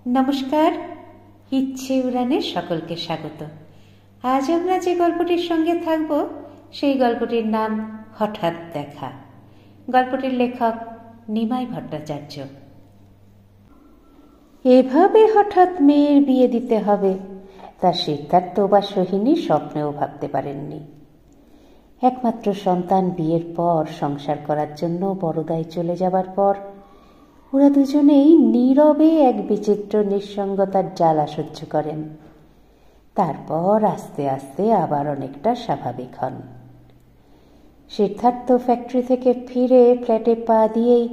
নমস্কার, ইচ্ছে উড়ানে সকলকে স্বাগত। আজ আমরা যে গল্পটির সঙ্গে থাকব সেই গল্পটির নাম হঠাৎ দেখা। গল্পটির লেখক নিমাই ভট্টাচার্য। এভাবে হঠাৎ মেয়ের বিয়ে দিতে হবে তা সিদ্ধার্থ বা সোহিনী স্বপ্নেও ভাবতে পারেননি। একমাত্র সন্তান বিয়ের পর সংসার করার জন্য বড়দায় চলে যাবার পর ওরা দুজনেই নীরবে এক বিচিত্র নিঃসঙ্গতার জ্বালা সহ্য করেন। তারপর আস্তে আস্তে আবার অনেকটা স্বাভাবিক হন। সিদ্ধার্থ ফ্যাক্টরি থেকে ফিরে ফ্ল্যাটে পা দিয়েই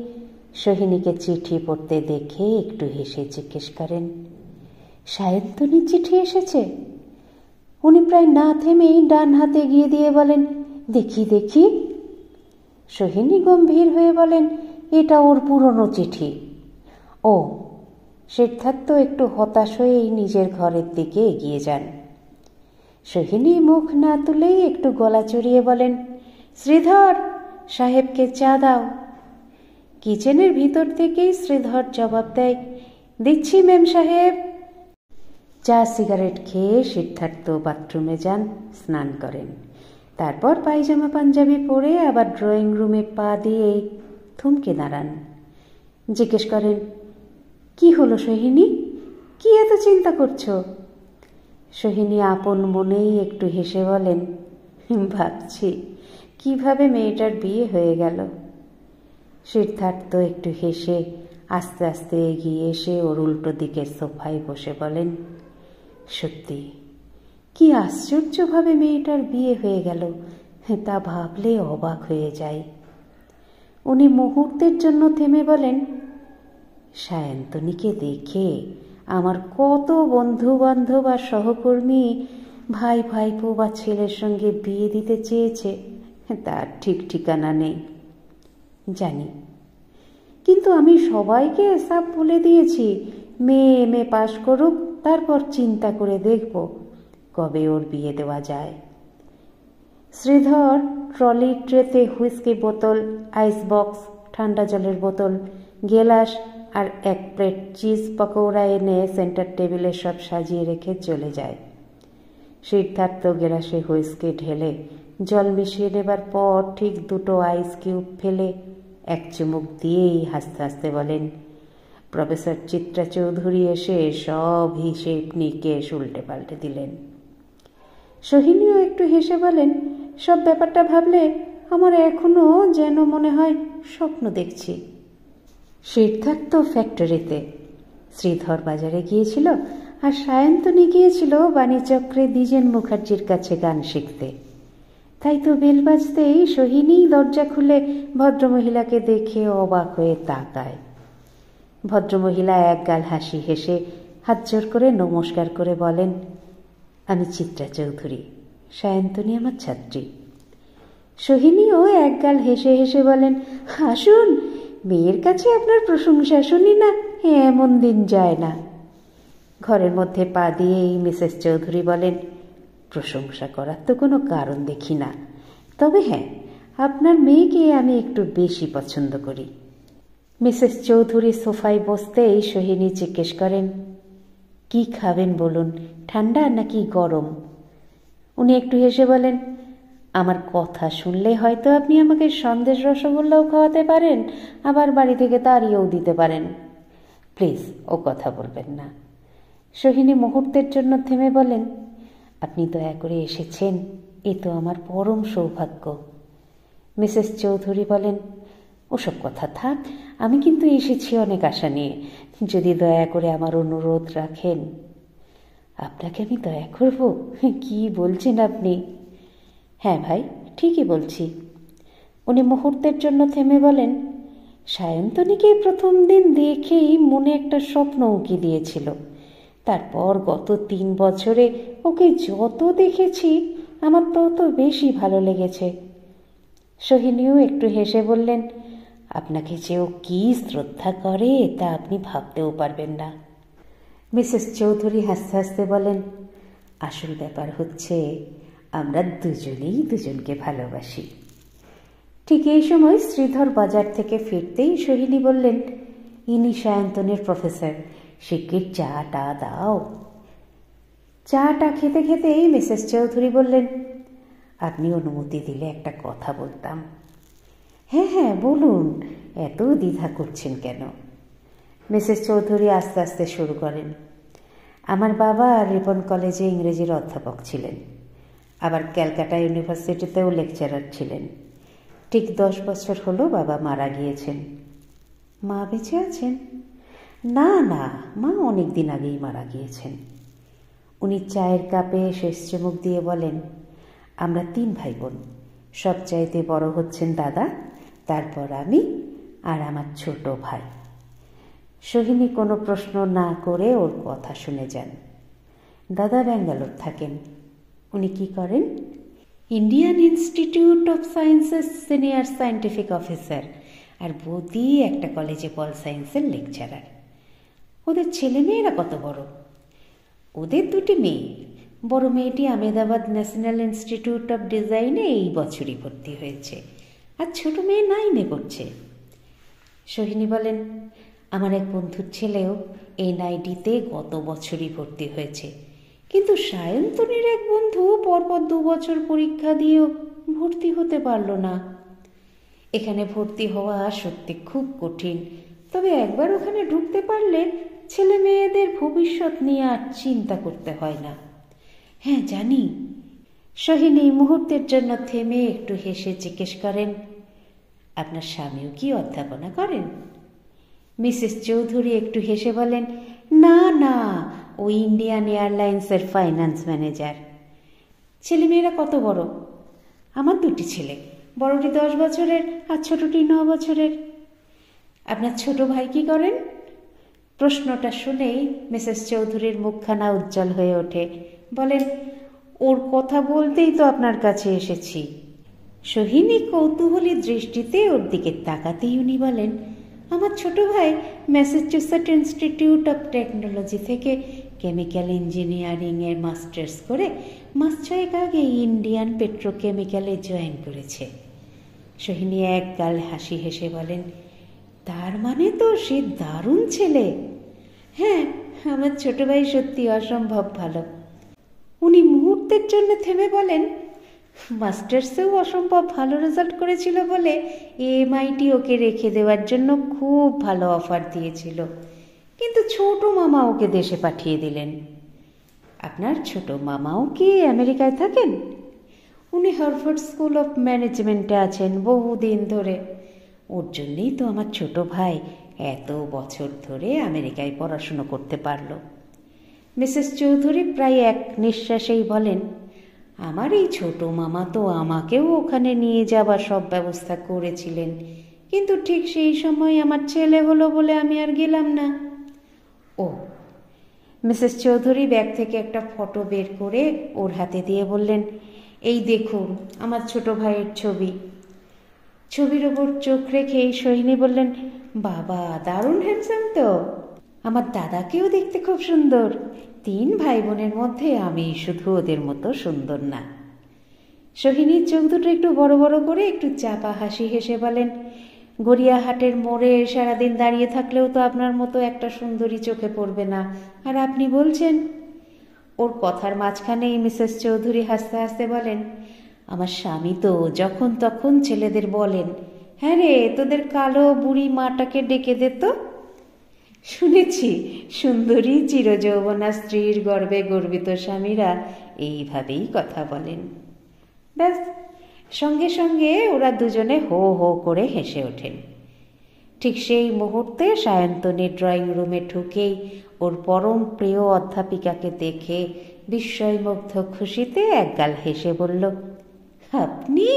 সোহিনীকে চিঠি পড়তে দেখে একটু হেসে জিজ্ঞেস করেন, সায়ন্তনীর চিঠি এসেছে? উনি প্রায় না থেমেই ডান হাতে এগিয়ে দিয়ে বলেন, দেখি দেখি। সোহিনী গম্ভীর হয়ে বলেন, এটা ওর পুরনো চিঠি। ও। সিদ্ধার্থ একটু হতাশ হয়েই নিজের ঘরের দিকে এগিয়ে যান। সোহিনী মুখ না তুলেই একটু গলা চড়িয়ে বলেন, শ্রীধর, সাহেবকে চা দাও। কিচেনের ভিতর থেকেই শ্রীধর জবাব দেয়, দিচ্ছি মেম সাহেব। চা সিগারেট খেয়ে সিদ্ধার্থ বাথরুমে যান, স্নান করেন। তারপর পায়জামা পাঞ্জাবি পরে আবার ড্রয়িং রুমে পা দিয়েই থমকে দাঁড়ান। জিজ্ঞেস করেন, কি হলো সোহিনী, কি এত চিন্তা করছো? সোহিনী আপন মনেই একটু হেসে বলেন, ভাবছি কিভাবে মেয়েটার বিয়ে হয়ে গেল। সিদ্ধার্থ একটু হেসে আস্তে আস্তে এগিয়ে এসে ওর উল্টো দিকের সোফায় বসে বলেন, সত্যি কি আশ্চর্যভাবে মেয়েটার বিয়ে হয়ে গেল, তা ভাবলে অবাক হয়ে যায়। উনি মুহূর্তের জন্য থেমে বলেন, সায়ন্তনীকে দেখে আমার কত বন্ধু বান্ধব আর সহকর্মী ভাই ভাইপো বা ছেলের সঙ্গে বিয়ে দিতে চেয়েছে, তার ঠিক ঠিকানা নেই। জানি, কিন্তু আমি সবাইকে সব বলে দিয়েছি মেয়ে এমএ পাশ করুক, তারপর চিন্তা করে দেখব কবে ওর বিয়ে দেওয়া যায়। শ্রীধর ট্রলি ট্রেতে হুইস্কি বোতল, আইস বক্স, ঠান্ডা জলের বোতল, গেলাস আর এক প্লেট চিজ পকৌড়া এনে সেন্টার টেবিলে সব সাজিয়ে রেখে চলে যায়। সিদ্ধার্থ গেলাসে হুইস্কি ঢেলে জল মিশিয়ে নেবার পর ঠিক দুটো আইস কিউব ফেলে এক চুমুক দিয়েই হাসতে হাসতে বলেন, প্রফেসর চিত্রা চৌধুরী এসে সব হিসেব নিকেশ উল্টে পাল্টে দিলেন। সোহিনীও একটু হেসে বলেন, সব ব্যাপারটা ভাবলে আমার এখনো যেন মনে হয় স্বপ্ন দেখছি। সিদ্ধার্থ ফ্যাক্টরিতে, শ্রীধর বাজারে গিয়েছিল আর সায়ন্তনী গিয়েছিল বাণীচক্রে দ্বিজেন মুখার্জির কাছে গান শিখতে। তাই তো বেল বাজতেই সোহিনী দরজা খুলে ভদ্রমহিলাকে দেখে অবাক হয়ে তাকায়। ভদ্রমহিলা একগাল হাসি হেসে হাত জোর করে নমস্কার করে বলেন, আমি চিত্রা চৌধুরী, সায়ন্তনী আমার ছাত্রী। সোহিনীও একগাল হেসে হেসে বলেন, আসুন, মেয়ের কাছে আপনার প্রশংসা শুনি না, এমন দিন যায় না। ঘরের মধ্যে পা দিয়েই মিসেস চৌধুরী বলেন, প্রশংসা করার তো কোনো কারণ দেখি না, তবে হ্যাঁ, আপনার মেয়েকে আমি একটু বেশি পছন্দ করি। মিসেস চৌধুরী সোফায় বসতেই সোহিনী জিজ্ঞেস করেন, কি খাবেন বলুন, ঠান্ডা নাকি গরম? উনি একটু হেসে বলেন, আমার কথা শুনলে হয়তো আপনি আমাকে সন্দেশ রসগোল্লাও খাওয়াতে পারেন, আবার বাড়ি থেকে তাড়িয়েও দিতে পারেন। প্লিজ ও কথা বলবেন না। সোহিনী মুহূর্তের জন্য থেমে বলেন, আপনি দয়া করে এসেছেন, এ তো আমার পরম সৌভাগ্য। মিসেস চৌধুরী বলেন, ওসব কথা থাক, আমি কিন্তু এসেছি অনেক আশা নিয়ে, যদি দয়া করে আমার অনুরোধ রাখেন। আপনাকে আমি দয়া করব? কি বলছেন আপনি? হ্যাঁ ভাই, ঠিকই বলছি। উনি মুহূর্তের জন্য থেমে বলেন, সায়ন্তনীকে প্রথম দিন দেখেই মনে একটা স্বপ্ন উঁকি দিয়েছিল। তারপর গত 3 বছরে ওকে যত দেখেছি আমার তত বেশি ভালো লেগেছে। সোহিনীও একটু হেসে বললেন, আপনাকে যে ও কি শ্রদ্ধা করে তা আপনি ভাবতেও পারবেন না। মিসেস চৌধুরী হাসতে হাসতে বলেন, আসল ব্যাপার হচ্ছে আমরা দুজনেই দুজনকে ভালোবাসি। ঠিক এই সময় শ্রীধর বাজার থেকে ফিরতেই সোহিনী বললেন, ইনি সায়ন্তনের প্রফেসর, শিগগির চাটা দাও। চাটা খেতে খেতেই মিসেস চৌধুরী বললেন, আপনি অনুমতি দিলে একটা কথা বলতাম। হ্যাঁ হ্যাঁ বলুন, এত দ্বিধা করছেন কেন? মিসেস চৌধুরী আস্তে আস্তে শুরু করেন, আমার বাবা রিপন কলেজে ইংরেজির অধ্যাপক ছিলেন, আবার ক্যালকাটা ইউনিভার্সিটিতেও লেকচারার ছিলেন। ঠিক 10 বছর হলো বাবা মারা গিয়েছেন। মা বেঁচে আছেন? না না, মা অনেক দিন আগেই মারা গিয়েছেন। উনি চায়ের কাপে শেষ চুমুক দিয়ে বলেন, আমরা 3 ভাই বোন, সবচাইতে বড় হচ্ছেন দাদা, তারপর আমি আর আমার ছোট ভাই। সোহিনী কোনো প্রশ্ন না করে ওর কথা শুনে যান। দাদা ব্যাঙ্গালোর থাকেন। উনি কি করেন? Indian Institute of Sciences senior scientific officer, আর বৌদি একটা কলেজে পল সায়েন্সের লেকচারার। ওদের ছেলে মেয়েরা কত বড়? ওদের 2টি মেয়ে। বড় মেয়েটি আহমেদাবাদ ন্যাশনাল ইনস্টিটিউট অফ ডিজাইনে এই বছরই ভর্তি হয়েছে, আর ছোট মেয়ে 9-এ পড়ছে। সোহিনী বলেন, আমার এক বন্ধুর ছেলেও NID-তে গত বছরই ভর্তি হয়েছে, কিন্তু সায়ন্তনীর এক বন্ধু পরপর 2 বছর পরীক্ষা দিয়েও ভর্তি হতে পারল না। এখানে ভর্তি হওয়া সত্যি খুব কঠিন, তবে একবার ওখানে ঢুকতে পারলে ছেলে মেয়েদের ভবিষ্যৎ নিয়ে আর চিন্তা করতে হয় না। হ্যাঁ জানি। সোহিনী মুহূর্তের জন্য থেমে একটু হেসে জিজ্ঞেস করেন, আপনার স্বামীও কি অধ্যাপনা করেন? মিসেস চৌধুরী একটু হেসে বলেন, না না, ও ইন্ডিয়ান এয়ারলাইন্সের ফাইন্যান্স ম্যানেজার। ছেলেমেয়েরা কত বড়? আমার 2টি ছেলে, বড়টি 10 বছরের আর ছোটটি 9 বছরের। আপনার ছোট ভাই কি করেন? প্রশ্নটা শুনেই মিসেস চৌধুরীর মুখখানা উজ্জ্বল হয়ে ওঠে। বলেন, ওর কথা বলতেই তো আপনার কাছে এসেছি। সোহিনী কৌতূহলী দৃষ্টিতে ওর দিকে তাকাতেই উনি বলেন, আমার ছোট ভাই ম্যাসাচুসেটস ইনস্টিটিউট অফ টেকনোলজি থেকে কেমিক্যাল ইঞ্জিনিয়ারিংয়ের মাস্টার্স করে মাস 6 আগে ইন্ডিয়ান পেট্রোকেমিক্যালে জয়েন করেছে। সোহিনী এক গাল হাসি হেসে বলেন, তার মানে তো সে দারুণ ছেলে। হ্যাঁ, আমার ছোট ভাই সত্যি অসম্ভব ভালো। উনি মুহূর্তের জন্য থেমে বলেন, মাস্টার্সেও অসম্ভব ভালো রেজাল্ট করেছিল বলে MIT ওকে রেখে দেওয়ার জন্য খুব ভালো অফার দিয়েছিল, কিন্তু ছোট মামা ওকে দেশে পাঠিয়ে দিলেন। আপনার ছোট মামাও কি আমেরিকায় থাকেন? উনি হার্ভার্ড স্কুল অফ ম্যানেজমেন্টে আছেন বহুদিন ধরে। ওর জন্যেই তো আমার ছোট ভাই এত বছর ধরে আমেরিকায় পড়াশুনো করতে পারল। মিসেস চৌধুরী প্রায় এক নিঃশ্বাসেই বলেন, আমার এই ছোট মামা তো আমাকেও ওখানে নিয়ে যাবার সব ব্যবস্থা করেছিলেন, কিন্তু ঠিক সেই সময় আমার ছেলে হলো বলে আমি আর গেলাম না। ও। মিসেস চৌধুরী ব্যাগ থেকে একটা ফটো বের করে ওর হাতে দিয়ে বললেন, এই দেখুন আমার ছোট ভাইয়ের ছবি। ছবির ওপর চোখ রেখেই সোহিনী বললেন, বাবা দারুণ হ্যান্ডসাম তো। আমার দাদাকেও দেখতে খুব সুন্দর। 3 ভাই বোনের মধ্যে আমি শুধু ওদের মতো সুন্দর না। সোহিনীর চোখ দুটো একটু বড় বড় করে একটু চাপা হাসি হেসে বলেন, গড়িয়াহাটের মোড়ে সারাদিন দাঁড়িয়ে থাকলেও তো আপনার মতো একটা সুন্দরী চোখে পড়বে না, আর আপনি বলছেন। ওর কথার মাঝখানেই মিসেস চৌধুরী হাসতে হাসতে বলেন, আমার স্বামী তো যখন তখন ছেলেদের বলেন, হ্যাঁ রে তোদের কালো বুড়ি মাটাকে ডেকে দে তো। শুনেছি সুন্দরী চিরযৌবনা স্ত্রীর গর্বে গর্বিত স্বামীরা এইভাবেই কথা বলেন। ব্যাস, সঙ্গে সঙ্গে ওরা দুজনে হো হো করে হেসে ওঠেন। ঠিক সেই মুহূর্তে সায়ন্তনী ড্রয়িং রুমে ঢুকেই ওর পরম প্রিয় অধ্যাপিকাকে দেখে বিস্ময়মুগ্ধ খুশিতে একগাল হেসে বলল, আপনি?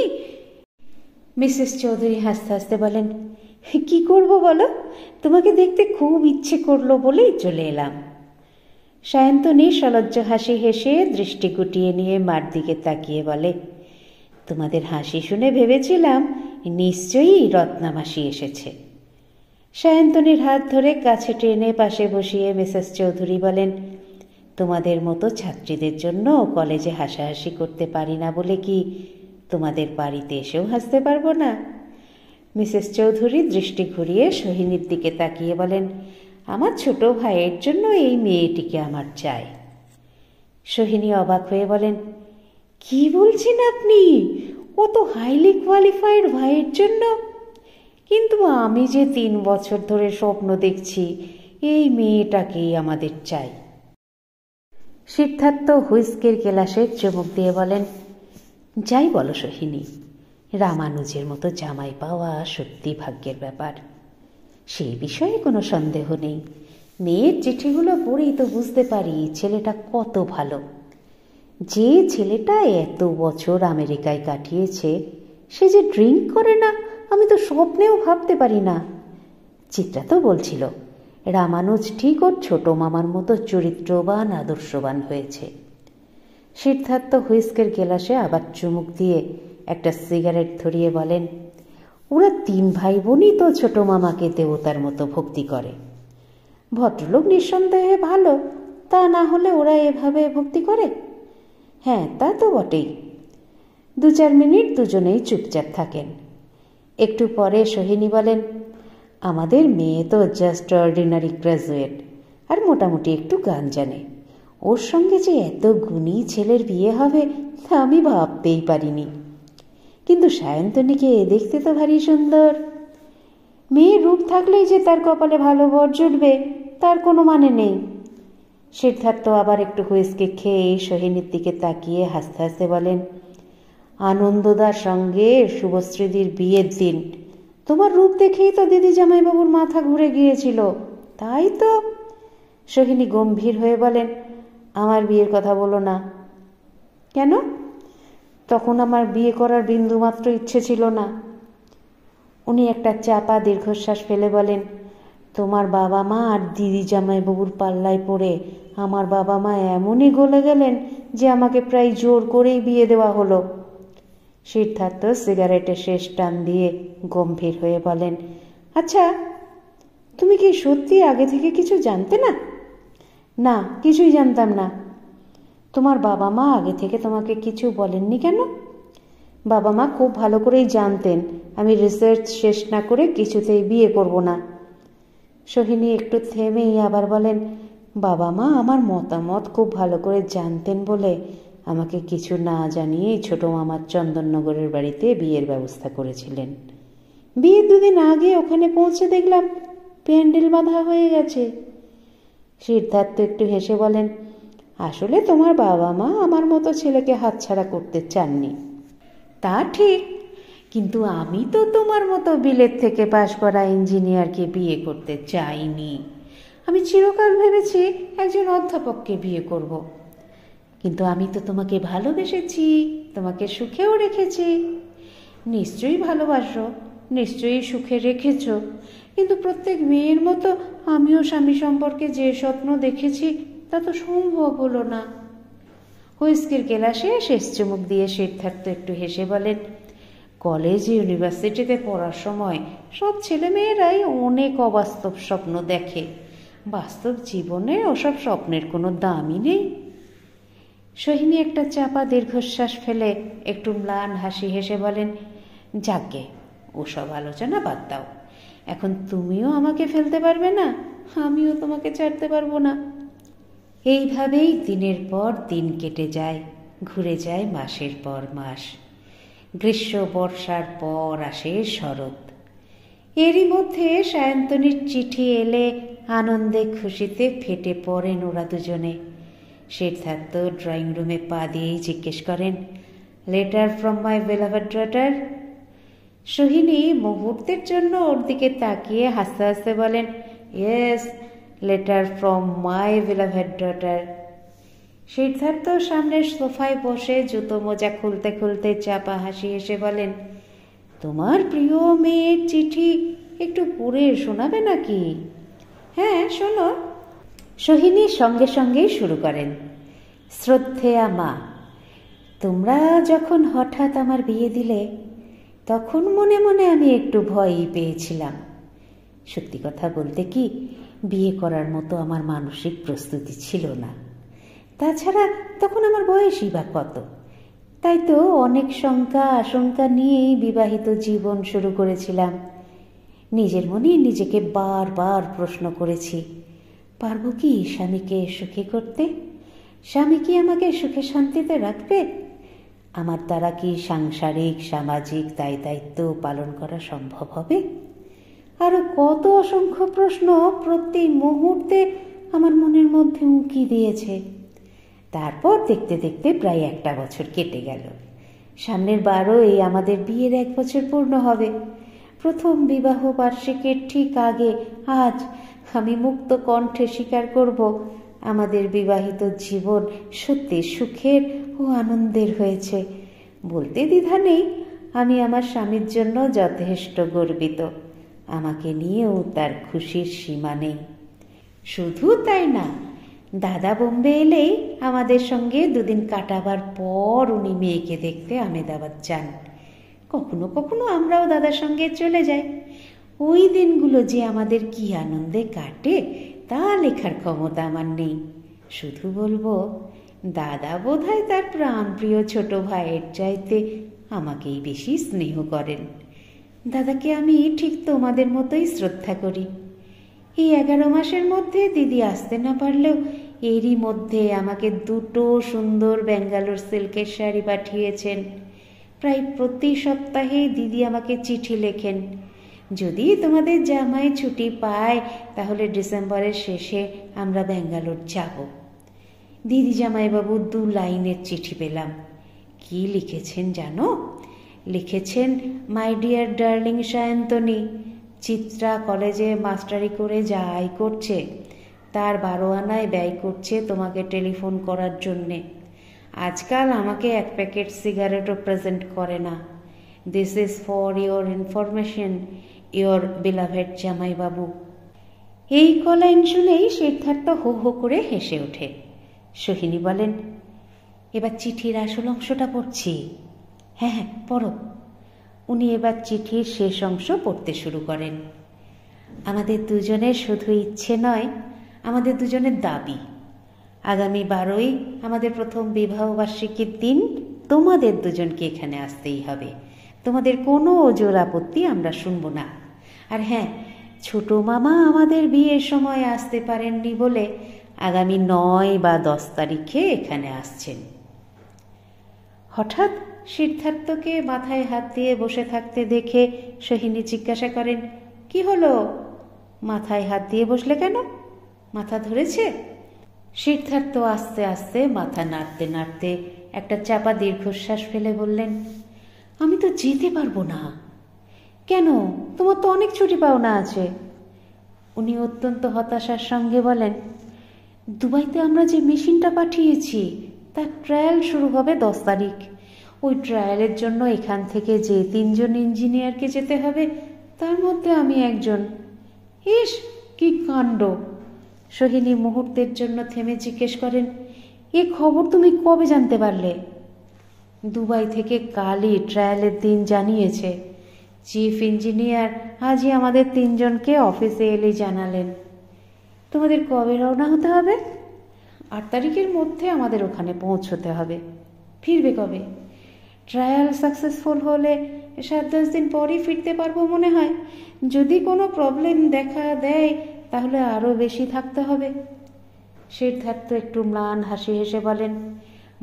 মিসেস চৌধুরী হাসতে হাসতে বলেন, কি করব বলো, তোমাকে দেখতে খুব ইচ্ছে করলো বলেই চলে এলাম। সায়ন্তনী সলজ্জ হাসি হেসে দৃষ্টি গুটিয়ে নিয়ে মার দিকে তাকিয়ে বলে, তোমাদের হাসি শুনে ভেবেছিলাম নিশ্চয়ই রত্নামাসি এসেছে। সায়ন্তনীর হাত ধরে কাছে টেনে পাশে বসিয়ে মিসেস চৌধুরী বলেন, তোমাদের মতো ছাত্রীদের জন্য কলেজে হাসাহাসি করতে পারি না বলে কি তোমাদের বাড়িতে এসেও হাসতে পারবো না? মিসেস চৌধুরী দৃষ্টি ঘুরিয়ে সোহিনীর দিকে তাকিয়ে বলেন, আমার ছোট ভাইয়ের জন্য এই মেয়েটিকে আমার চাই। সোহিনী অবাক হয়ে বলেন, কি বলছেন আপনি? ও তো হাইলি কোয়ালিফাইড ভাইয়ের জন্য। কিন্তু আমি যে 3 বছর ধরে স্বপ্ন দেখছি এই মেয়েটাকেই আমাদের চাই। সিদ্ধার্থ হুইস্কির গ্লাসে চুমুক দিয়ে বলেন, যাই বলো সোহিনী, রামানুজের মতো জামাই পাওয়া সত্যি ভাগ্যের ব্যাপার, সেই বিষয়ে কোনো সন্দেহ নেই। মেয়ের চিঠিগুলো পড়েই তো বুঝতে পারি ছেলেটা কত ভালো। যে ছেলেটা এত বছর আমেরিকায় কাটিয়েছে সে যে ড্রিঙ্ক করে না আমি তো স্বপ্নেও ভাবতে পারি না। চিত্রা তো বলছিল রামানুজ ঠিক ওর ছোট মামার মতো চরিত্রবান আদর্শবান হয়েছে। সিদ্ধার্থ হুইস্কের গ্লাসে আবার চুমুক দিয়ে একটা সিগারেট ধরিয়ে বলেন, ওরা 3 ভাই বোনই তো ছোট মামাকে দেবতার মতো ভক্তি করে। ভদ্রলোক নিঃসন্দেহে ভালো, তা না হলে ওরা এভাবে ভক্তি করে? হ্যাঁ, তা তো বটেই। 2-4 মিনিট দুজনেই চুপচাপ থাকেন। একটু পরে সোহিনী বলেন, আমাদের মেয়ে তো জাস্ট অর্ডিনারি গ্র্যাজুয়েট আর মোটামুটি একটু গান জানে। ওর সঙ্গে যে এত গুণী ছেলের বিয়ে হবে তা আমি ভাবতেই পারিনি। কিন্তু সায়ন্তনীকে দেখতে তো ভারী সুন্দর। মেয়ের রূপ থাকলেই যে তার কপালে ভালো বর জুটবে তার কোনো মানে নেই। সিদ্ধার্থ আবার একটু হুইস্কি খেয়ে সোহিনীর দিকে তাকিয়ে হাসতে হাসতে বলেন, আনন্দদার সঙ্গে শুভশ্রীদির বিয়ের দিন তোমার রূপ দেখেই তো দিদি জামাইবাবুর মাথা ঘুরে গিয়েছিল, তাই তো? সোহিনী গম্ভীর হয়ে বলেন, আমার বিয়ের কথা বলো না। কেন? তখন আমার বিয়ে করার বিন্দুমাত্র ইচ্ছে ছিল না। উনি একটা চাপা দীর্ঘশ্বাস ফেলে বলেন, তোমার বাবা মা আর দিদি জামাইবাবুর পাল্লায় পড়ে আমার বাবা মা এমনই গলে গেলেন যে আমাকে প্রায় জোর করেই বিয়ে দেওয়া হলো। সিদ্ধার্থ সিগারেটের শেষ টান দিয়ে গম্ভীর হয়ে বলেন, আচ্ছা তুমি কি সত্যি আগে থেকে কিছু জানতে না? না, কিছুই জানতাম না। তোমার বাবা মা আগে থেকে তোমাকে কিছু বলেননি কেন? বাবা মা খুব ভালো করেই জানতেন আমি রিসার্চ শেষ না করে কিছুতেই বিয়ে করব না। সোহিনী একটু থেমেই আবার বলেন, বাবা মা আমার মতামত খুব ভালো করে জানতেন বলে আমাকে কিছু না জানিয়েই ছোট মামার চন্দননগরের বাড়িতে বিয়ের ব্যবস্থা করেছিলেন। বিয়ের 2 দিন আগে ওখানে পৌঁছে দেখলাম প্যান্ডেল বাঁধা হয়ে গেছে। সিদ্ধার্থ একটু হেসে বলেন, আসলে তোমার বাবা মা আমার মতো ছেলেকে হাতছাড়া করতে চাননি। তা ঠিক, কিন্তু আমি তো তোমার মতো বিলেত থেকে পাশ করা ইঞ্জিনিয়ারকে বিয়ে করতে চাইনি। আমি চিরকাল ভেবেছি একজন অধ্যাপককে বিয়ে করব। কিন্তু আমি তো তোমাকে ভালোবেসেছি, তোমাকে সুখেও রেখেছি। নিশ্চয়ই ভালোবাসো, নিশ্চয়ই সুখে রেখেছ, কিন্তু প্রত্যেক মেয়ের মতো আমিও স্বামী সম্পর্কে যে স্বপ্ন দেখেছি তা তো সম্ভব হলো না। হুইস্কির গ্লাসে শেষ চুমুক দিয়ে সিদ্ধার্থ একটু হেসে বলেন, কলেজ ইউনিভার্সিটিতে পড়ার সময় সব ছেলেমেয়েরাই অনেক অবাস্তব স্বপ্ন দেখে। বাস্তব জীবনে ওসব স্বপ্নের কোনো দামই নেই। সোহিনী একটা চাপা দীর্ঘশ্বাস ফেলে একটু ম্লান হাসি হেসে বলেন, যাকে ওসব আলোচনা বাদ দাও। এখন তুমিও আমাকে ফেলতে পারবে না, আমিও তোমাকে ছাড়তে পারবো না। এইভাবেই দিনের পর দিন কেটে যায়, ঘুরে যায় মাসের পর মাস। গ্রীষ্ম বর্ষার পর আসে শরৎ। এরই মধ্যে সায়ন্তনীর চিঠি এলে আনন্দে খুশিতে ফেটে পড়েন ওরা দুজনে। সিদ্ধার্থ ড্রয়িং রুমে পা দিয়েই জিজ্ঞেস করেন, letter from my beloved daughter? Sohini মুহূর্তের জন্য ওর দিকে তাকিয়ে হাসতে হাসতে বলেন, yes, letter from my beloved daughter. Siddhartha সামনের সোফায় বসে জুতো মোজা খুলতে খুলতে চাপা হাসি হেসে বলেন, তোমার প্রিয় মেয়ের চিঠি একটু পড়ে শোনাবে নাকি? হ্যাঁ, শোনো। সোহিনী সঙ্গে সঙ্গেই শুরু করেন, শ্রদ্ধেয়া মা, তোমরা যখন হঠাৎ আমার বিয়ে দিলে তখন মনে মনে আমি একটু ভয়ই পেয়েছিলাম। সত্যি কথা বলতে কি, বিয়ে করার মতো আমার মানসিক প্রস্তুতি ছিল না। তাছাড়া তখন আমার বয়সই বা কত, তাই তো অনেক শঙ্কা আশঙ্কা নিয়েই বিবাহিত জীবন শুরু করেছিলাম। নিজের মনে নিজেকে বারবার প্রশ্ন করেছি, পারবো কি স্বামীকে সুখী করতে? স্বামী কি আমাকে সুখে শান্তিতে রাখবে? আমার দ্বারা কি সাংসারিক সামাজিক দায় দায়িত্ব পালন করা সম্ভব হবে? আরো কত অসংখ্য প্রশ্ন প্রতি মুহূর্তে আমার মনের মধ্যে উঁকি দিয়েছে। তারপর দেখতে দেখতে প্রায় 1 বছর কেটে গেল। সামনের 12 আমাদের বিয়ের 1 বছর পূর্ণ হবে। প্রথম বিবাহ বার্ষিকীর ঠিক আগে আজ আমি মুক্ত কণ্ঠে স্বীকার করব, আমাদের বিবাহিত জীবন সত্যি সুখের ও আনন্দের হয়েছে। বলতে দ্বিধা নেই, আমি আমার স্বামীর জন্য যথেষ্ট গর্বিত। আমাকে নিয়েও তার খুশির সীমা নেই। শুধু তাই না, দাদা বোম্বে এলেই আমাদের সঙ্গে 2 দিন কাটাবার পর উনি মেয়েকে দেখতে আমেদাবাদ যান। কখনো কখনো আমরাও দাদার সঙ্গে চলে যাই। ওই দিনগুলো যে আমাদের কি আনন্দে কাটে তা লেখার ক্ষমতা আমার নেই। শুধু বলবো, দাদা বোধহয় তার প্রাণপ্রিয় ছোট ভাইয়ের চাইতে আমাকেই বেশি স্নেহ করেন। দাদাকে আমি ঠিক তোমাদের মতোই শ্রদ্ধা করি। এই 11 মাসের মধ্যে দিদি আসতে না পারলেও এরই মধ্যে আমাকে 2টো সুন্দর ব্যাঙ্গালোর সিল্কের শাড়ি পাঠিয়েছেন। প্রায় প্রতি সপ্তাহেই দিদি আমাকে চিঠি লেখেন, যদি তোমাদের জামাই ছুটি পায় তাহলে ডিসেম্বরের শেষে আমরা ব্যাঙ্গালোর যাব। দিদি জামাইবাবু 2 লাইনের চিঠি পেলাম। কি লিখেছেন জানো? লিখেছেন, my dear darling Sayantani, Chitra কলেজে মাস্টারি করে যা আয় করছে তার 12 আনায় ব্যয় করছে তোমাকে টেলিফোন করার জন্যে। আজকাল আমাকে 1 প্যাকেট সিগারেটও প্রেজেন্ট করে না। This is for your information, your beloved জামাইবাবু। এই কলাইন শুনেই সিদ্ধার্থ হো হো করে হেসে ওঠে। সোহিনী বলেন, এবার চিঠির আসল অংশটা পড়ছি। হ্যাঁ হ্যাঁ, পড়ো। উনি এবার চিঠির শেষ অংশ পড়তে শুরু করেন। আমাদের দুজনের শুধু ইচ্ছে নয়, আমাদের দুজনের দাবি। আগামী 12ই আমাদের প্রথম বিবাহ বার্ষিকীর দিন তোমাদের দুজনকে এখানে আসতেই হবে। তোমাদের কোনো ওজোর আপত্তি আমরা শুনব না। আর হ্যাঁ, ছোট মামা আমাদের বিয়ের সময় আসতে পারেননি বলে আগামী 9 বা 10 তারিখে এখানে আসছেন। হঠাৎ সিদ্ধার্থকে মাথায় হাত দিয়ে বসে থাকতে দেখে সোহিনী জিজ্ঞাসা করেন, কি হলো? মাথায় হাত দিয়ে বসলে কেন? মাথা ধরেছে? সিদ্ধার্থ আস্তে আস্তে মাথা নাড়তে নাড়তে একটা চাপা দীর্ঘশ্বাস ফেলে বললেন, আমি তো যেতে পারবো না। কেন? তোমার তো অনেক ছুটি পাওনা আছে। উনি অত্যন্ত হতাশার সঙ্গে বলেন, দুবাইতে আমরা যে মেশিনটা পাঠিয়েছি তার ট্রায়াল শুরু হবে 10 তারিখ। ওই ট্রায়ালের জন্য এখান থেকে যে 3 জন ইঞ্জিনিয়ারকে যেতে হবে তার মধ্যে আমি একজন। ইস, কি কাণ্ড! সোহিনী মুহূর্তের জন্য থেমে জিজ্ঞেস করেন, এ খবর তুমি কবে জানতে পারলে? দুবাই থেকে কালই ট্রায়ালের দিন জানিয়েছে। চিফ ইঞ্জিনিয়ার আজই আমাদের 3 জনকে অফিসে এলে জানালেন। তোমাদের কবে রওনা হতে হবে? 8 তারিখের মধ্যে আমাদের ওখানে পৌঁছতে হবে। ফিরবে কবে? ট্রায়াল সাকসেসফুল হলে 7-10 দিন পরই ফিরতে পারবো মনে হয়। যদি কোনো প্রবলেম দেখা দেয় তাহলে আরও বেশি থাকতে হবে। সিদ্ধার্থ একটু ম্লান হাসি হেসে বলেন,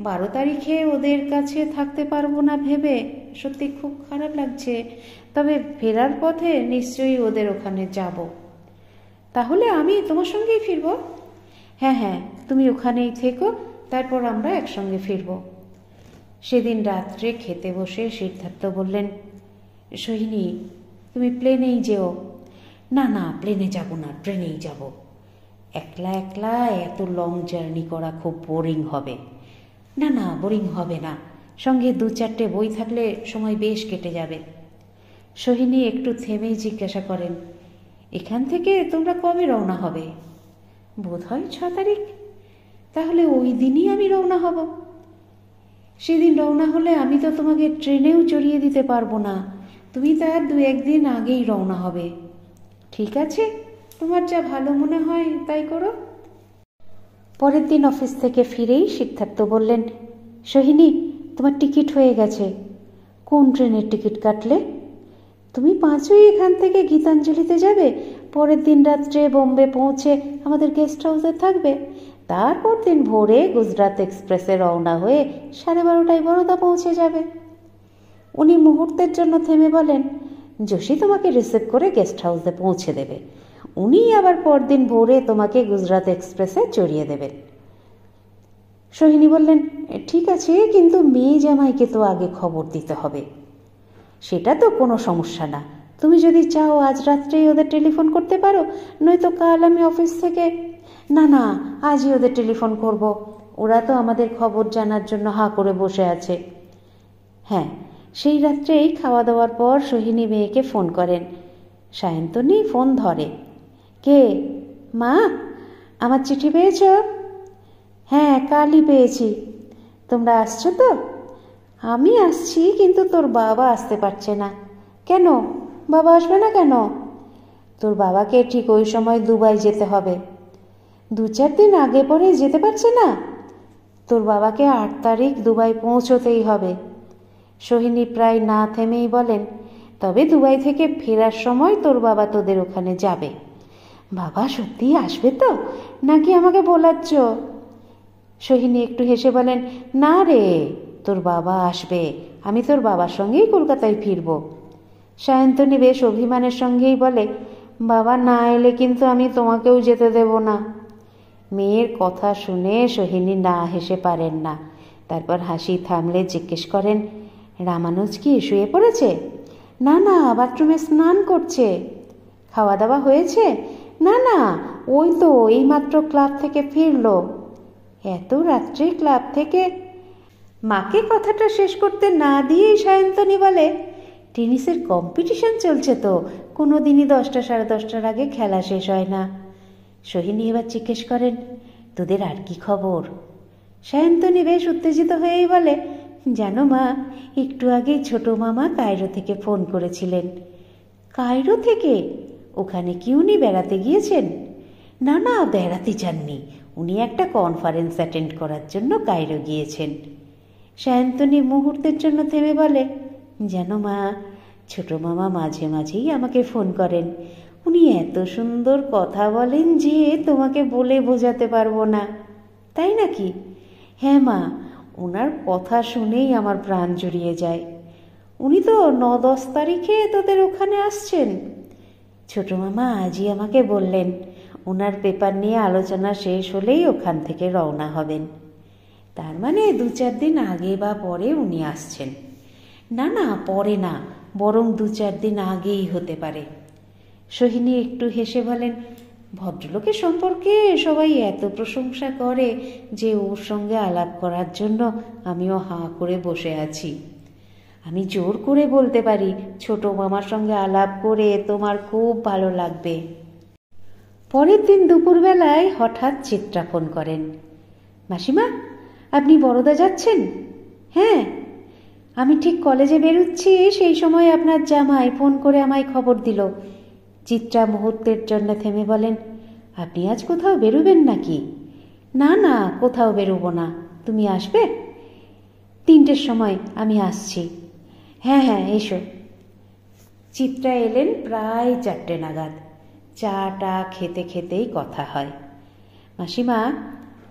12 তারিখে ওদের কাছে থাকতে পারবো না ভেবে সত্যি খুব খারাপ লাগছে। তবে ফেরার পথে নিশ্চয়ই ওদের ওখানে যাব। তাহলে আমি তোমার সঙ্গেই ফিরব? হ্যাঁ হ্যাঁ, তুমি ওখানেই থেকো, তারপর আমরা একসঙ্গে ফিরব। সেদিন রাত্রে খেতে বসে সিদ্ধার্থ বললেন, সোহিনী, তুমি প্লেনেই যেও। না না, প্লেনে যাব না, ট্রেনেই যাব। একলা একলা এত লং জার্নি করা খুব বোরিং হবে। না না, বোরিং হবে না, সঙ্গে 2-4টে বই থাকলে সময় বেশ কেটে যাবে। সোহিনী একটু থেমেই জিজ্ঞাসা করেন, এখান থেকে তোমরা কবে রওনা হবে? বোধহয় 6 তারিখ। তাহলে ওই দিনই আমি রওনা হব। সেদিন রওনা হলে আমি তো তোমাকে ট্রেনেও চড়িয়ে দিতে পারবো না। তুমি তার 2-1 দিন আগেই রওনা হবে। ঠিক আছে, তোমার যা ভালো মনে হয় তাই করো। পরের দিন অফিস থেকে ফিরেই সিদ্ধার্থ বললেন, সোহিনী, তোমার টিকিট হয়ে গেছে। কোন ট্রেনের টিকিট কাটলে? তুমি 5ই এখান থেকে গীতাঞ্জলিতে যাবে, পরের দিন রাত্রে বোম্বে পৌঁছে আমাদের গেস্ট হাউসে থাকবে, তারপর দিন ভোরে গুজরাট এক্সপ্রেসে রওনা হয়ে 12:30টায় বরোদা পৌঁছে যাবে। উনি মুহূর্তের জন্য থেমে বলেন, যোশী তোমাকে রিসিভ করে গেস্ট হাউসে পৌঁছে দেবে, উনি আবার পরদিন ভোরে তোমাকে গুজরাট এক্সপ্রেসে চড়িয়ে দেবেন। সোহিনী বললেন, ঠিক আছে, কিন্তু মেয়ে জামাইকে তো আগে খবর দিতে হবে। সেটা তো কোনো সমস্যা না, তুমি যদি চাও আজ রাত্রেই ওদের টেলিফোন করতে পারো, নয়তো কাল আমি অফিস থেকে। না না, আজই ওদের টেলিফোন করব, ওরা তো আমাদের খবর জানার জন্য হাঁ করে বসে আছে। হ্যাঁ, সেই রাত্রেই খাওয়া দাওয়ার পর সোহিনী মেয়েকে ফোন করেন। সায়ন্তনী ফোন ধরে। কে? মা, আমার চিঠি পেয়েছ? হ্যাঁ, কালই পেয়েছি। তোমরা আসছো তো? আমি আসছি, কিন্তু তোর বাবা আসতে পারছে না। কেন? বাবা আসবে না কেন? তোর বাবাকে ঠিক ওই সময় দুবাই যেতে হবে। 2-4 দিন আগে পরে যেতে পারছে না? তোর বাবাকে 8 তারিখ দুবাই পৌঁছতেই হবে। সোহিনী প্রায় না থেমেই বলেন, তবে দুবাই থেকে ফেরার সময় তোর বাবা তোদের ওখানে যাবে। বাবা সত্যিই আসবে তো, নাকি আমাকে বোলাচ্ছ? সোহিনী একটু হেসে বলেন, না রে, তোর বাবা আসবে, আমি তোর বাবার সঙ্গেই কলকাতায় ফিরব। সায়ন্তনী বেশ অভিমানের সঙ্গেই বলে, বাবা না এলে কিন্তু আমি তোমাকেও যেতে দেব না। মেয়ের কথা শুনে সোহিনী না হেসে পারেন না। তারপর হাসি থামলে জিজ্ঞেস করেন, রামানুজ কি শুয়ে পড়েছে? না না, বাথরুমে স্নান করছে। খাওয়া দাওয়া হয়েছে? না না, ওই তো এইমাত্র ক্লাব থেকে ফিরল। এত রাত্রে ক্লাব থেকে? মাকে কথাটা শেষ করতে না দিয়েই সায়ন্তনী বলে, টেনিসের কম্পিটিশন চলছে তো, কোনো দিনই 10টা সাড়ে 10টার আগে খেলা শেষ হয় না। সোহিনী এবার জিজ্ঞেস করেন, তোদের আর কি খবর? সায়ন্তনী বেশ উত্তেজিত হয়েই বলে, জানো মা, একটু আগেই ছোট মামা কায়রো থেকে ফোন করেছিলেন। কায়রো থেকে? ওখানে কি উনি বেড়াতে গিয়েছেন? না না, বেড়াতে যাননি, উনি একটা কনফারেন্স অ্যাটেন্ড করার জন্য কায়রো গিয়েছেন। সায়ন্তনী মুহূর্তের জন্য থেমে বলে, জানো মা, ছোট মামা মাঝে মাঝেই আমাকে ফোন করেন। উনি এত সুন্দর কথা বলেন যে তোমাকে বলে বোঝাতে পারবো না। তাই নাকি? হ্যাঁ মা, ওনার কথা শুনেই আমার প্রাণ জুড়িয়ে যায়। উনি তো 9-10 তারিখে তোদের ওখানে আসছেন। ছোট মামা আজই আমাকে বললেন, ওনার পেপার নিয়ে আলোচনা শেষ হলেই ওখান থেকে রওনা হবেন। তার মানে 2-4 দিন আগে বা পরে উনি আসছেন। না না, পরে না, বরং 2-4 দিন আগেই হতে পারে। সোহিনী একটু হেসে বলেন, ভদ্রলোকের সম্পর্কে সবাই এত প্রশংসা করে যে ওর সঙ্গে আলাপ করার জন্য আমিও হাঁ করে বসে আছি। আমি জোর করে বলতে পারি, ছোট মামার সঙ্গে আলাপ করে তোমার খুব ভালো লাগবে। পরের দিন দুপুরবেলায় হঠাৎ চিত্রা ফোন করেন, মাসিমা, আপনি বরোদা যাচ্ছেন? হ্যাঁ, আমি ঠিক কলেজে বেরোচ্ছি, সেই সময় আপনার জামাই ফোন করে আমায় খবর দিল। চিত্রা মুহূর্তের জন্য থেমে বলেন, আপনি আজ কোথাও বেরোবেন নাকি? না না, কোথাও বেরোবো না। তুমি আসবে? 3টের সময় আমি আসছি। হ্যাঁ হ্যাঁ, এসো। চিত্রা এলেন প্রায় 4টে নাগাদ। চাটা খেতে খেতেই কথা হয়, মাসিমা,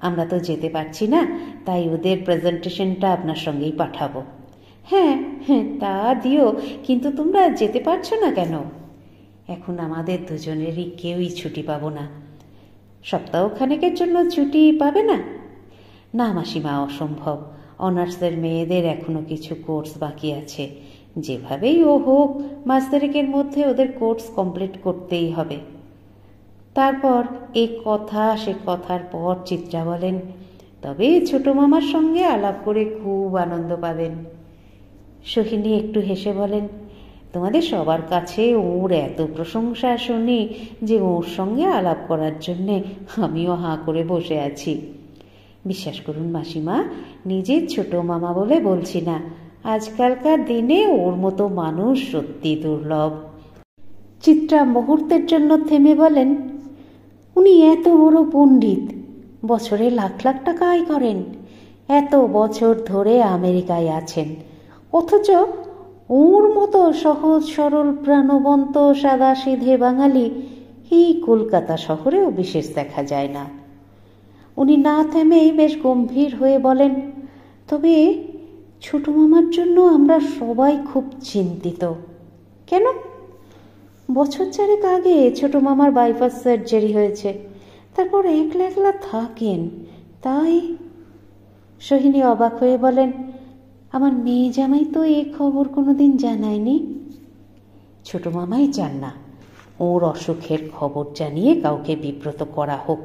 আমরা তো যেতে পারছি না, তাই ওদের প্রেজেন্টেশনটা আপনার সঙ্গেই পাঠাবো। হ্যাঁ হ্যাঁ, তা দিও, কিন্তু তোমরা যেতে পারছো না কেন? এখন আমাদের দুজনেরই কেউই ছুটি পাবো না। সপ্তাহখানেকের জন্য ছুটি পাবে না? না মাসিমা, অসম্ভব। অনার্সের মেয়েদের এখনো কিছু কোর্স বাকি আছে, যেভাবেই ও হোক 5 তারিখের মধ্যে ওদের কোর্স কমপ্লিট করতেই হবে। তারপর এ কথা সে কথার পর চিত্রা বলেন, তবে ছোট মামার সঙ্গে আলাপ করে খুব আনন্দ পাবেন। সোহিনী একটু হেসে বলেন, তোমাদের সবার কাছে ওর এত প্রশংসা শুনি যে ওর সঙ্গে আলাপ করার জন্যে আমিও হাঁ করে বসে আছি। বিশ্বাস করুন মাসিমা, নিজের ছোট মামা বলে বলছি না, আজকালকার দিনে ওর মতো মানুষ সত্যি দুর্লভ। চিত্রা মুহূর্তের জন্য থেমে বলেন, উনি এত বড় পণ্ডিত, বছরে লাখ লাখ টাকা আয় করেন, এত বছর ধরে আমেরিকায় আছেন, অথচ ওর মতো সহজ সরল প্রাণবন্ত সাদাসিধে বাঙালি এই কলকাতা শহরেও বিশেষ দেখা যায় না। উনি না থেমেই বেশ গম্ভীর হয়ে বলেন, তবে ছোট মামার জন্য আমরা সবাই খুব চিন্তিত। কেন? বছর 4 আগে ছোট মামার বাইপাস সার্জারি হয়েছে, তারপর একলা একলা থাকেন, তাই। সোহিনী অবাক হয়ে বলেন, আমার মেয়ে জামাই তো এ খবর কোনোদিন জানায়নি। ছোট মামাই চান না ওর অসুখের খবর জানিয়ে কাউকে বিব্রত করা হোক,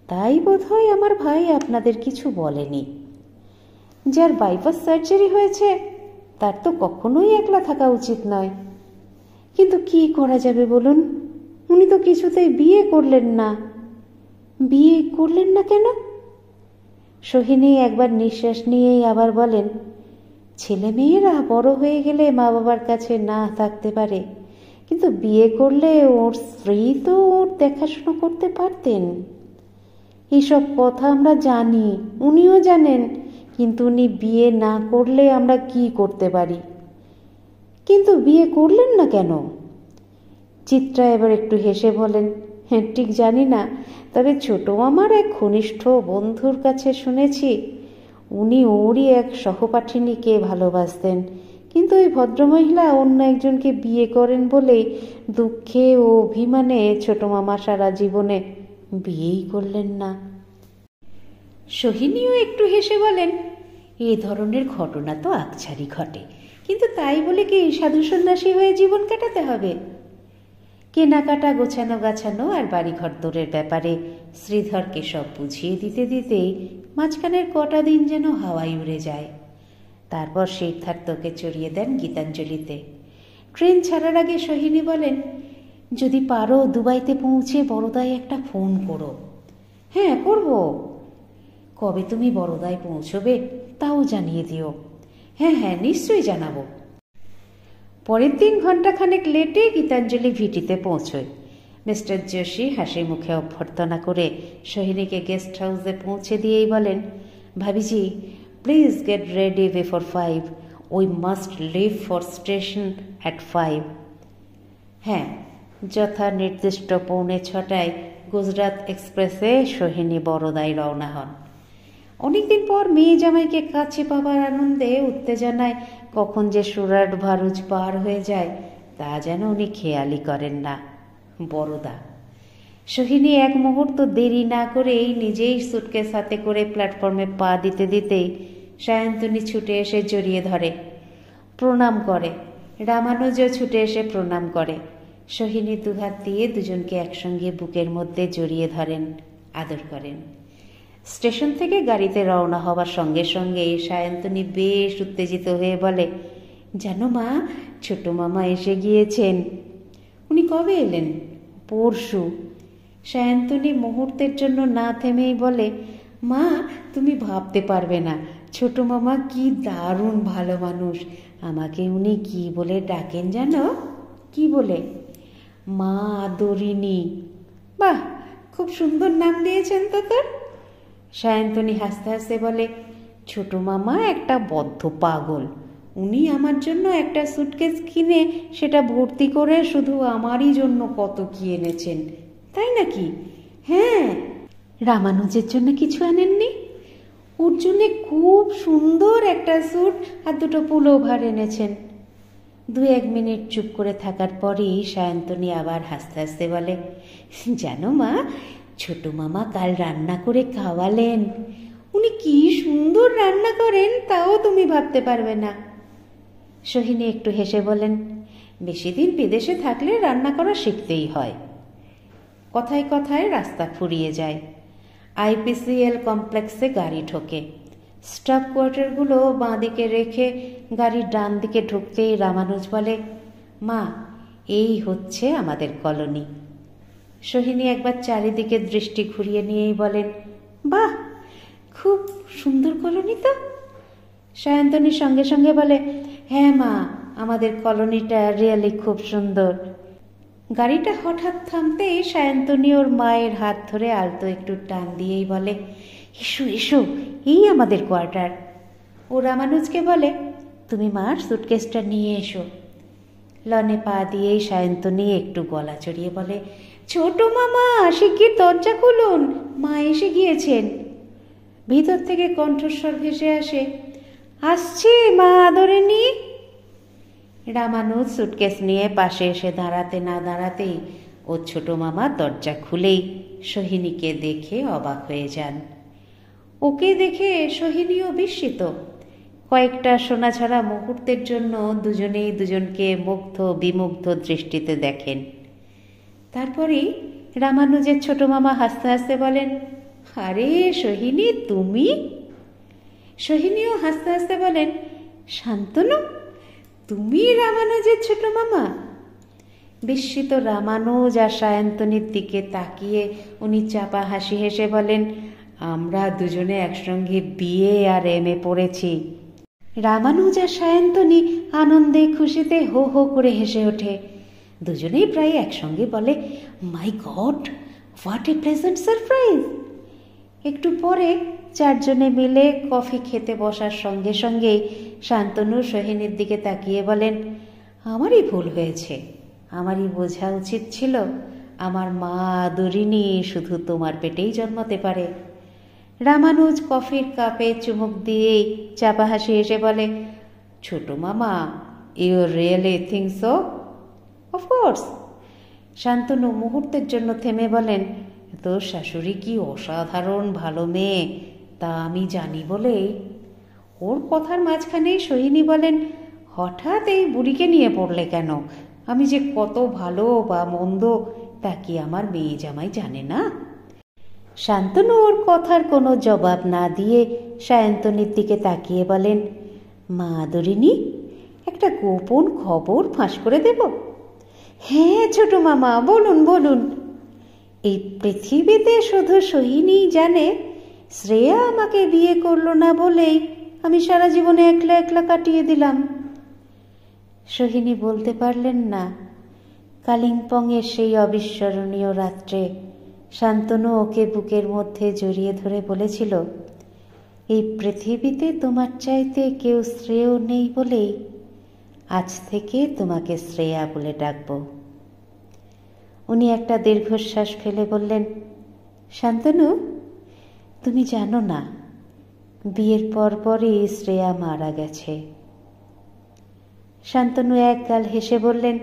তাই বোধহয় আমার ভাই আপনাদের কিছু বলেনি। যার বাইপাস সার্জারি হয়েছে তার তো কখনোই একলা থাকা উচিত নয়। কিন্তু কি করা যাবে বলুন, উনি তো কিছুতেই বিয়ে করলেন না। বিয়ে করলেন না কেন? সোহিনী একবার নিঃশ্বাস নিয়েই আবার বলেন, ছেলে মেয়েরা বড় হয়ে গেলে মা বাবার কাছে না থাকতে পারে, কিন্তু বিয়ে করলে ওর স্ত্রী তো ওর দেখাশোনা করতে পারতেন। এইসব কথা আমরা জানি, উনিও জানেন, কিন্তু উনি বিয়ে না করলে আমরা কি করতে পারি? কিন্তু বিয়ে করলেন না কেন? চিত্রা এবার একটু হেসে বলেন, হ্যাঁ ঠিক জানি না, তবে ছোট মামার এক ঘনিষ্ঠ বন্ধুর কাছে শুনেছি উনি ওরই এক সহপাঠিনীকে ভালোবাসতেন, কিন্তু ওই ভদ্রমহিলা অন্য একজনকে বিয়ে করেন বলেই দুঃখে ও অভিমানে ছোট মামা সারা জীবনে বিয়েই করলেন না। সোহিনীও একটু হেসে বলেন, এ ধরনের ঘটনা তো আকছারি ঘটে, কিন্তু তাই বলে কি সাধু সন্ন্যাসী হয়ে জীবন কাটাতে হবে? কেনাকাটা, গোছানো গাছানো আর বাড়িঘর দৌড়ের ব্যাপারে শ্রীধরকে সব বুঝিয়ে দিতে দিতেই মাঝখানের কটা দিন যেন হাওয়ায় উড়ে যায়। তারপর সিদ্ধার্থকে চড়িয়ে দেন গীতাঞ্জলিতে। ট্রেন ছাড়ার আগে সোহিনী বলেন, যদি পারো দুবাইতে পৌঁছে বড়দায় একটা ফোন করো। হ্যাঁ করব। কবে তুমি বড়দায় পৌঁছবে তাও জানিয়ে দিও। হ্যাঁ হ্যাঁ নিশ্চয়ই জানাবো। পরের দিন ঘণ্টাখানেক লেটে গীতাঞ্জলি ভিটিতে পৌঁছয়। মিস্টার যোশী হাসি মুখে অভ্যর্থনা করে সোহিনীকে গেস্ট হাউসে পৌঁছে দিয়েই বলেন, ভাবিজি please get ready before 5, we must leave for station at 5। হ্যাঁ, যথা নির্দিষ্ট 6:45 গুজরাট এক্সপ্রেসে সোহিনী বড়দায় রওনা হন। অনেকদিন পর মেয়ে জামাইকে কাছে পাবার আনন্দে উত্তেজনায় কখন যে সুরাট ভারুচ পার হয়ে যায় তা যেন উনি খেয়ালই করেন না। বড়দা। সোহিনী এক মুহূর্ত দেরি না করেই নিজেই সুটকেস হাতে করে প্ল্যাটফর্মে পা দিতে দিতেই সায়ন্তনী ছুটে এসে জড়িয়ে ধরে, প্রণাম করে। রামানুজও ছুটে এসে প্রণাম করে। সোহিনী দুহাত দিয়ে দুজনকে একসঙ্গে বুকের মধ্যে জড়িয়ে ধরেন, আদর করেন। স্টেশন থেকে গাড়িতে রওনা হওয়ার সঙ্গে সঙ্গে সায়ন্তনী বেশ উত্তেজিত হয়ে বলে, জানো মা, ছোট মামা এসে গিয়েছেন। উনি কবে এলেন? পরশু। সায়ন্তনী মুহূর্তের জন্য না থেমেই বলে, মা তুমি ভাবতে পারবে না, ছোট মামা কি দারুণ ভালো মানুষ। আমাকে উনি কি বলে ডাকেন জানো? কি বলে? মা আদরিনী। বাহ, খুব সুন্দর নাম দিয়েছেন তো তোর। সায়ন্তনী হাসতে হাসতে বলে, ছোট মামা একটা বদ্ধ পাগল। উনি আমার জন্য একটা সুটকেস কিনে সেটা ভর্তি করে শুধু আমারই জন্য কত কি এনেছেন, তাই নাকি? হ্যাঁ। রামানুজের জন্য কিছু আনেননি? ওর জন্য খুব সুন্দর একটা স্যুট আর 2টো পুলোভার এনেছেন। 2-1 মিনিট চুপ করে থাকার পরেই সায়ন্তনী আবার হাসতে হাসতে বলে, জানো মা, ছোট মামা কাল রান্না করে খাওয়ালেন। উনি কি সুন্দর রান্না করেন তাও তুমি ভাবতে পারবে না। সোহিনী একটু হেসে বলেন, বেশি দিন বিদেশে থাকলে রান্না করা শিখতেই হয়। কথায় কথায় রাস্তা ফুরিয়ে যায়। আইপিসিএল কমপ্লেক্সে গাড়ি ঢোকে। স্টাফ কোয়ার্টারগুলো বাঁ দিকে রেখে গাড়ির ডান দিকে ঢুকতেই রামানুজ বলে, মা এই হচ্ছে আমাদের কলোনি। সোহিনী একবার চারিদিকে দৃষ্টি ঘুরিয়ে নিয়েই বলেন, বাহ, খুব সুন্দর কলোনি তো। সায়ন্তনীর সঙ্গে সঙ্গে বলে, হ্যাঁ মা, আমাদের কলোনিটা রিয়েলি খুব সুন্দর। গাড়িটা হঠাৎ থামতেই সায়ন্তনী ওর মায়ের হাত ধরে আলতো একটু টান দিয়েই বলে, এসো এসো, এই আমাদের কোয়ার্টার। ও রামানুজকে বলে, তুমি মার সুটকেসটা নিয়ে এসো। লনে পা দিয়েই সায়ন্তনী একটু গলা চড়িয়ে বলে, ছোট মামা শিগগির দরজা খুলুন, মা এসে গিয়েছেন। ভিতর থেকে কণ্ঠস্বর ভেসে আসে, আসছি মা আদরেনি। রামানুজ সুটকেস নিয়ে পাশে এসে দাঁড়াতে না দাঁড়াতেই ওর ছোট মামা দরজা খুলেই সোহিনীকে দেখে অবাক হয়ে যান। ওকে দেখে সোহিনীও বিস্মিত। কয়েকটা সোনাঝাড়া মুহূর্তের জন্য দুজনেই দুজনকে মুগ্ধ বিমুগ্ধ দৃষ্টিতে দেখেন। তারপরেই রামানুজের ছোট মামা হাসতে হাসতে বলেন, আরে সোহিনী, তুমি? সোহিনীও হাসতে হাসতে বলেন, শান্তনু, তুমি রামানুজের ছোট মামা? বিস্মিত রামানুজ আর সায়ন্তনীর দিকে তাকিয়ে উনি চাপা হাসি হেসে বলেন, আমরা দুজনে একসঙ্গে বিএ আর এমএ পড়েছি। রামানুজ আর সায়ন্তনী আনন্দে খুশিতে হো হো করে হেসে ওঠে। দুজনেই প্রায় একসঙ্গে বলে, my God, what a pleasant surprise. একটু পরে চারজনে মিলে কফি খেতে বসার সঙ্গে সঙ্গেই শান্তনু সোহিনীর দিকে তাকিয়ে বলেন, আমারই ভুল হয়েছে, আমারই বোঝা উচিত ছিল আমার মা আদরিনী শুধু তোমার পেটেই জন্মাতে পারে। রামানুজ কফির কাপে চুমুক দিয়েই চাপা হাসি এসে বলে, ছোট মামা, you really think so? Of course. Shantanu মুহূর্তের জন্য থেমে বলেন, তোর শাশুড়ি কি অসাধারণ ভালো মেয়ে, তা আমি জানি বলেই। ওর কথার মাঝখানেই সোহিনী বলেন, হঠাৎ এই বুড়িকে নিয়ে পড়লে কেন? আমি যে কত ভালো বা মন্দ তা কি আমার মেয়ে জামাই জানে না? শান্তনু ওর কথার কোনো জবাব না দিয়ে সায়ন্তনীর দিকে তাকিয়ে বলেন, মা আদরিনী, একটা গোপন খবর ফাঁস করে দেব? হ্যাঁ ছোট মামা, বলুন বলুন। এই পৃথিবীতে শুধু সোহিনীই জানে শ্রেয়া আমাকে বিয়ে করলো না বলেই আমি সারা জীবনে একলা একলা কাটিয়ে দিলাম। সোহিনী বলতে পারলেন না কালিম্পংয়ের সেই অবিস্মরণীয় রাত্রে শান্তনু ওকে বুকের মধ্যে জড়িয়ে ধরে বলেছিল, এই পৃথিবীতে তোমার চাইতে কেউ শ্রেয় নেই বলেই আজ থেকে তোমাকে শ্রেয়া বলে ডাকব। উনি একটা দীর্ঘশ্বাস ফেলে বললেন, শান্তনু, তুমি জানো না বিয়ের পরপরই শ্রেয়া মারা গেছে। শান্তনু এক গাল হেসে বললেন,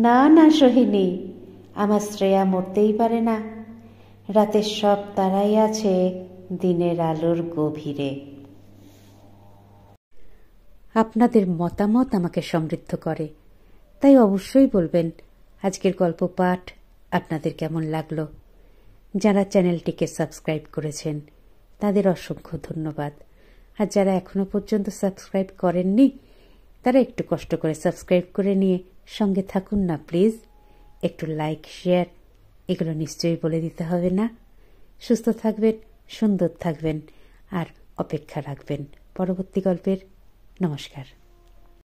না না সোহিনী, আমার শ্রেয়া মরতেই পারে না। রাতের সব তারাই আছে দিনের আলোর গভীরে। আপনাদের মতামত আমাকে সমৃদ্ধ করে, তাই অবশ্যই বলবেন আজকের গল্প পাঠ আপনাদের কেমন লাগলো। যারা চ্যানেলটিকে সাবস্ক্রাইব করেছেন তাদের অসংখ্য ধন্যবাদ, আর যারা এখনো পর্যন্ত সাবস্ক্রাইব করেননি তারা একটু কষ্ট করে সাবস্ক্রাইব করে নিয়ে সঙ্গে থাকুন না প্লিজ। একটু লাইক শেয়ার এগুলো নিশ্চয়ই বলে দিতে হবে না। সুস্থ থাকবেন, সুন্দর থাকবেন আর অপেক্ষা রাখবেন পরবর্তী গল্পের। নমস্কার।